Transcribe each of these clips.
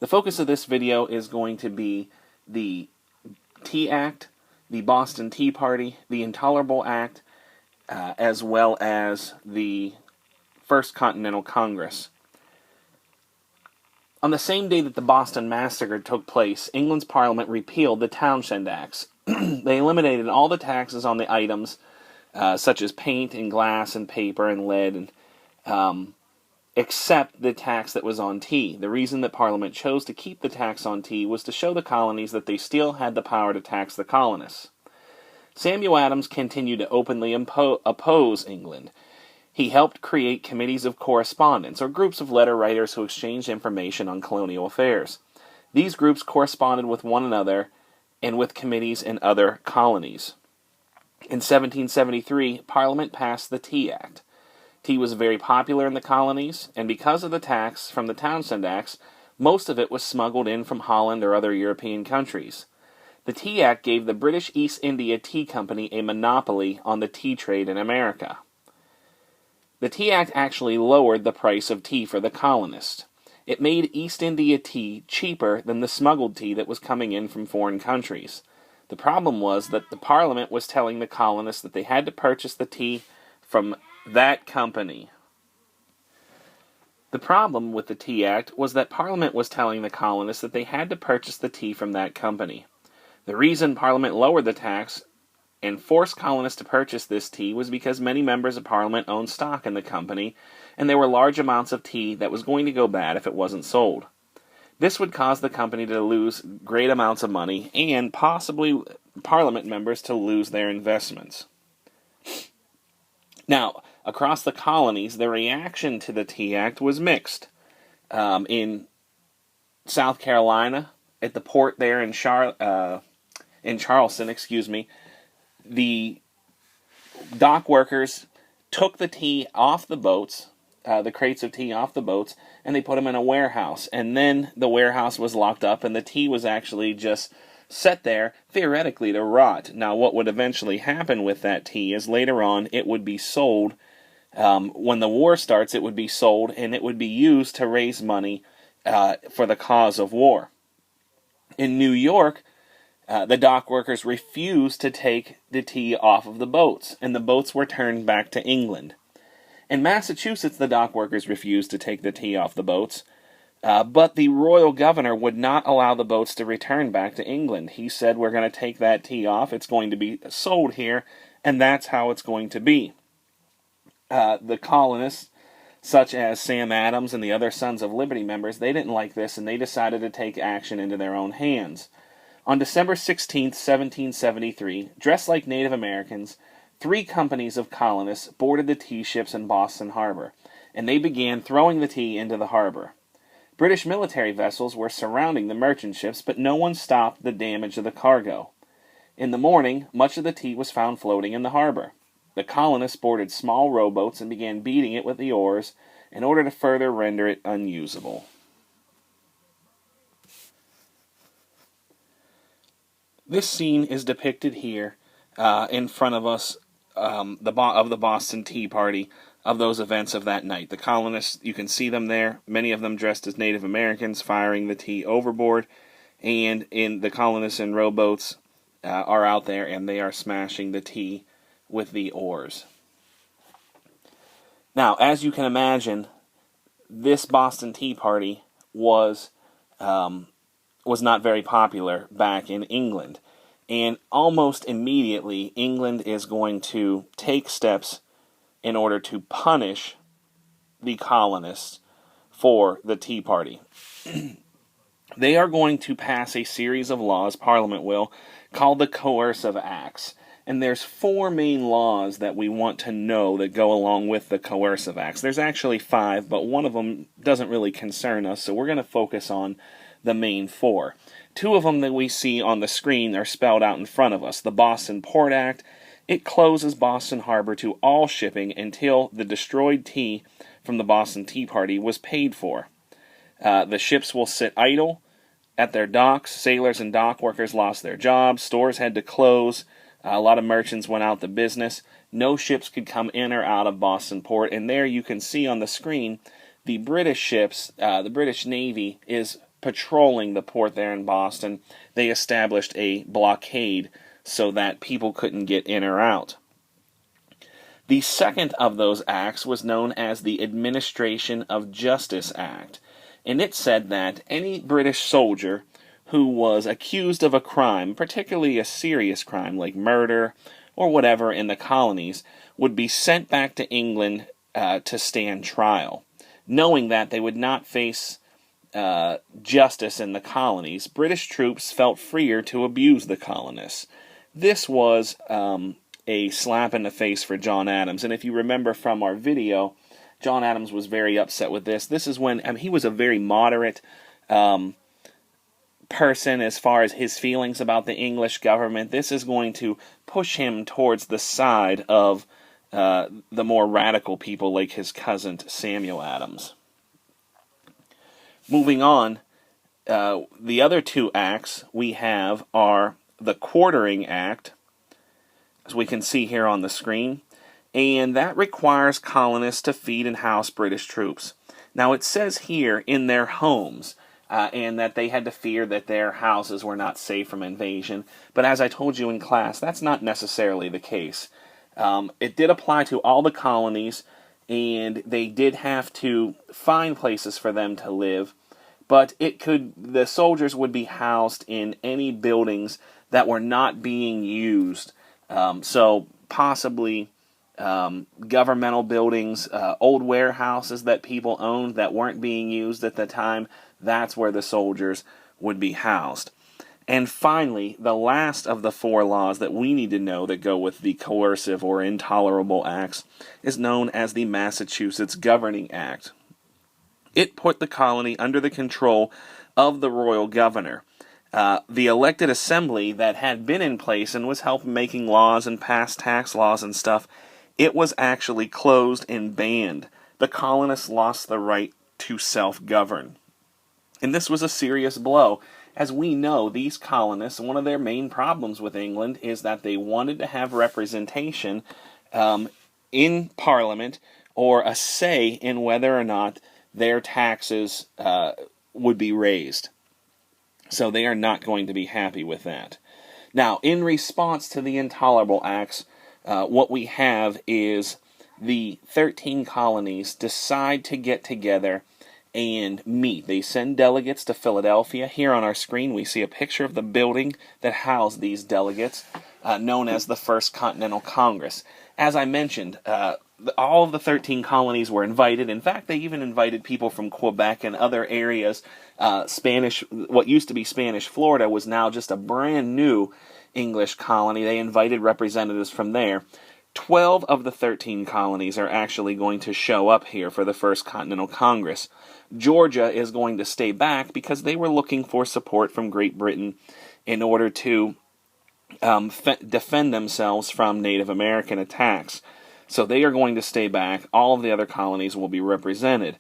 The focus of this video is going to be the Tea Act, the Boston Tea Party, the Intolerable Act, as well as the First Continental Congress. On the same day that the Boston Massacre took place, England's Parliament repealed the Townshend Acts. They eliminated all the taxes on the items such as paint and glass and paper and lead, and except the tax that was on tea. The reason that Parliament chose to keep the tax on tea was to show the colonies that they still had the power to tax the colonists. Samuel Adams continued to openly oppose England. He helped create committees of correspondence, or groups of letter writers who exchanged information on colonial affairs. These groups corresponded with one another and with committees in other colonies. In 1773, Parliament passed the Tea Act. Tea was very popular in the colonies, and because of the tax from the Townshend Acts, most of it was smuggled in from Holland or other European countries. The Tea Act gave the British East India Tea Company a monopoly on the tea trade in America. The Tea Act actually lowered the price of tea for the colonists. It made East India tea cheaper than the smuggled tea that was coming in from foreign countries. The problem was that the Parliament was telling the colonists that they had to purchase the tea from that company. The problem with the Tea Act was that Parliament was telling the colonists that they had to purchase the tea from that company. The reason Parliament lowered the tax and forced colonists to purchase this tea was because many members of Parliament owned stock in the company, and there were large amounts of tea that was going to go bad if it wasn't sold. This would cause the company to lose great amounts of money, and possibly Parliament members to lose their investments. Now, across the colonies, the reaction to the Tea Act was mixed. In South Carolina, at the port there in Charleston, the dock workers took the tea off the boats, the crates of tea off the boats, and they put them in a warehouse. And then the warehouse was locked up, and the tea was actually just set there, theoretically, to rot. Now, what would eventually happen with that tea is later on it would be sold. When the war starts, it would be sold, and it would be used to raise money for the cause of war. In New York, the dock workers refused to take the tea off of the boats, and the boats were turned back to England. In Massachusetts, the dock workers refused to take the tea off the boats, but the royal governor would not allow the boats to return back to England. He said, we're going to take that tea off, it's going to be sold here, and that's how it's going to be. The colonists, such as Sam Adams and the other Sons of Liberty members, they didn't like this, and they decided to take action into their own hands. On December 16, 1773, dressed like Native Americans, 3 companies of colonists boarded the tea ships in Boston Harbor, and they began throwing the tea into the harbor. British military vessels were surrounding the merchant ships, but no one stopped the damage of the cargo. In the morning, much of the tea was found floating in the harbor. The colonists boarded small rowboats and began beating it with the oars in order to further render it unusable. This scene is depicted here in front of us of the Boston Tea Party, of those events of that night. The colonists, you can see them there, many of them dressed as Native Americans, firing the tea overboard, and the colonists in rowboats are out there, and they are smashing the tea with the oars. Now, as you can imagine, this Boston Tea Party was not very popular back in England. And almost immediately, England is going to take steps in order to punish the colonists for the Tea Party. They are going to pass a series of laws, Parliament will, called the Coercive Acts. And there's 4 main laws that we want to know that go along with the Coercive Acts. There's actually 5, but one of them doesn't really concern us, so we're going to focus on the main 4. 2 of them that we see on the screen are spelled out in front of us. The Boston Port Act, it closes Boston Harbor to all shipping until the destroyed tea from the Boston Tea Party was paid for. The ships will sit idle at their docks. Sailors and dock workers lost their jobs. Stores had to close. A lot of merchants went out of business. No ships could come in or out of Boston Port. And there you can see on the screen the British ships, the British Navy, is patrolling the port there in Boston, they established a blockade so that people couldn't get in or out. The second of those acts was known as the Administration of Justice Act, and it said that any British soldier who was accused of a crime, particularly a serious crime like murder or whatever in the colonies, would be sent back to England to stand trial. Knowing that they would not face justice in the colonies, British troops felt freer to abuse the colonists. This was a slap in the face for John Adams, and if you remember from our video, John Adams was very upset with this. This is when he was a very moderate person as far as his feelings about the English government. This is going to push him towards the side of the more radical people like his cousin Samuel Adams. Moving on, the other two acts we have are the Quartering Act, as we can see here on the screen, and that requires colonists to feed and house British troops. Now it says here in their homes, and that they had to fear that their houses were not safe from invasion, but as I told you in class, that's not necessarily the case. It did apply to all the colonies, and they did have to find places for them to live, but the soldiers would be housed in any buildings that were not being used. So possibly governmental buildings, old warehouses that people owned that weren't being used at the time, that's where the soldiers would be housed. And finally, the last of the four laws that we need to know that go with the Coercive or Intolerable Acts is known as the Massachusetts Governing Act. It put the colony under the control of the royal governor. The elected assembly that had been in place and was helping making laws and pass tax laws and stuff, it was actually closed and banned. The colonists lost the right to self-govern. And this was a serious blow. As we know, these colonists, one of their main problems with England is that they wanted to have representation in Parliament or a say in whether or not their taxes would be raised. So they are not going to be happy with that. Now, in response to the Intolerable Acts, what we have is the 13 colonies decide to get together and meet. They send delegates to Philadelphia. Here on our screen we see a picture of the building that housed these delegates, known as the First Continental Congress. As I mentioned, all of the 13 colonies were invited. In fact, they even invited people from Quebec and other areas. What used to be Spanish Florida was now just a brand new English colony. They invited representatives from there. 12 of the 13 colonies are actually going to show up here for the First Continental Congress. Georgia is going to stay back because they were looking for support from Great Britain in order to defend themselves from Native American attacks. So they are going to stay back. All of the other colonies will be represented.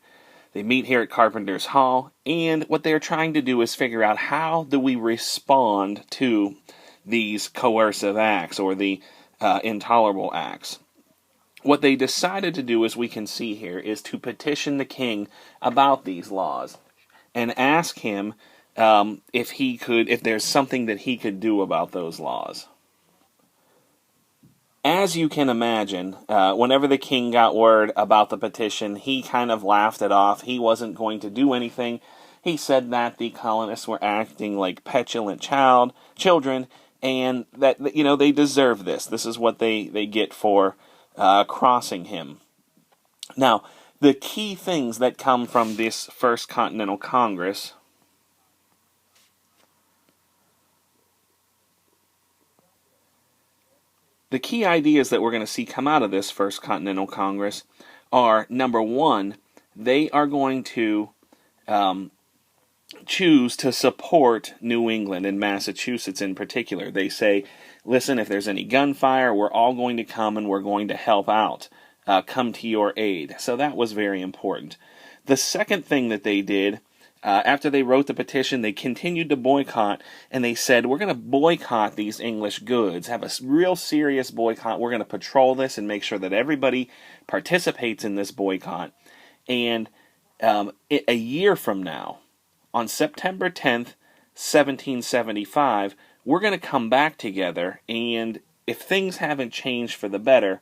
They meet here at Carpenter's Hall, and what they're trying to do is figure out how do we respond to these coercive acts or the intolerable acts. What they decided to do, as we can see here, is to petition the king about these laws and ask him if there's something that he could do about those laws. As you can imagine, whenever the king got word about the petition, he kind of laughed it off. He wasn't going to do anything. He said that the colonists were acting like petulant children, and that they deserve this. This is what they get for crossing him. Now, the key things that come from this First Continental Congress the key ideas that we're going to see come out of this First Continental Congress are, number one, they are going to choose to support New England and Massachusetts in particular. They say, listen, if there's any gunfire, we're all going to come and we're going to help out, come to your aid. So that was very important. The second thing that they did, after they wrote the petition, they continued to boycott, and they said, we're going to boycott these English goods, have a real serious boycott. We're going to patrol this and make sure that everybody participates in this boycott. And a year from now, on September 10th, 1775, we're going to come back together, and if things haven't changed for the better,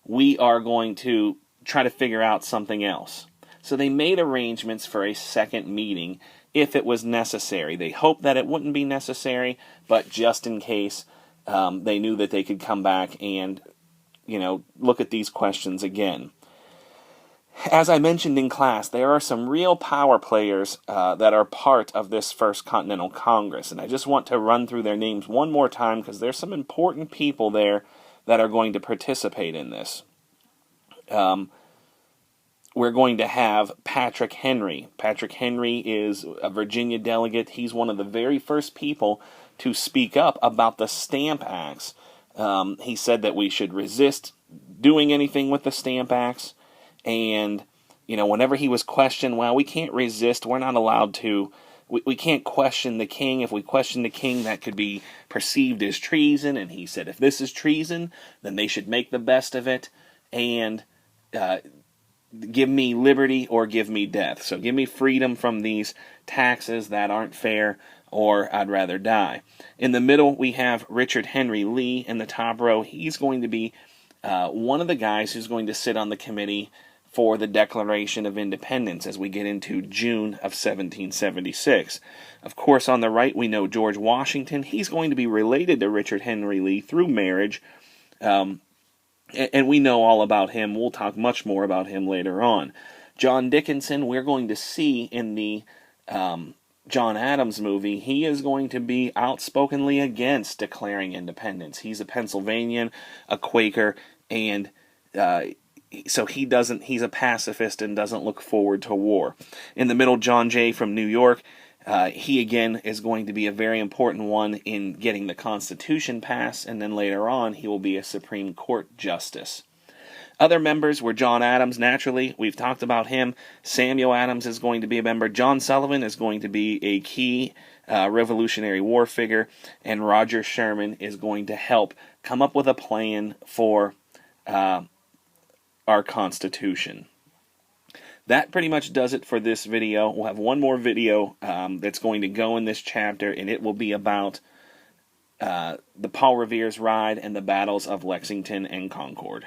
we are going to try to figure out something else. So they made arrangements for a second meeting if it was necessary. They hoped that it wouldn't be necessary, but just in case, they knew that they could come back and, look at these questions again. As I mentioned in class, there are some real power players that are part of this First Continental Congress, and I just want to run through their names one more time because there's some important people there that are going to participate in this. We're going to have Patrick Henry. Patrick Henry is a Virginia delegate. He's one of the very first people to speak up about the Stamp Acts. He said that we should resist doing anything with the Stamp Acts. And, whenever he was questioned, well, we can't resist. We're not allowed to. We can't question the king. If we question the king, that could be perceived as treason. And he said, if this is treason, then they should make the best of it and give me liberty or give me death. So give me freedom from these taxes that aren't fair, or I'd rather die. In the middle, we have Richard Henry Lee in the top row. He's going to be one of the guys who's going to sit on the committee for the Declaration of Independence as we get into June of 1776. Of course, on the right, we know George Washington. He's going to be related to Richard Henry Lee through marriage, and we know all about him. We'll talk much more about him later on. John Dickinson, we're going to see in the John Adams movie, he is going to be outspokenly against declaring independence. He's a Pennsylvanian, a Quaker, and so he's a pacifist and doesn't look forward to war. In the middle, John Jay from New York. He, again, is going to be a very important one in getting the Constitution passed, and then later on, he will be a Supreme Court justice. Other members were John Adams, naturally. We've talked about him. Samuel Adams is going to be a member. John Sullivan is going to be a key Revolutionary War figure, and Roger Sherman is going to help come up with a plan for our Constitution. That pretty much does it for this video. We'll have one more video that's going to go in this chapter, and it will be about the Paul Revere's ride and the battles of Lexington and Concord.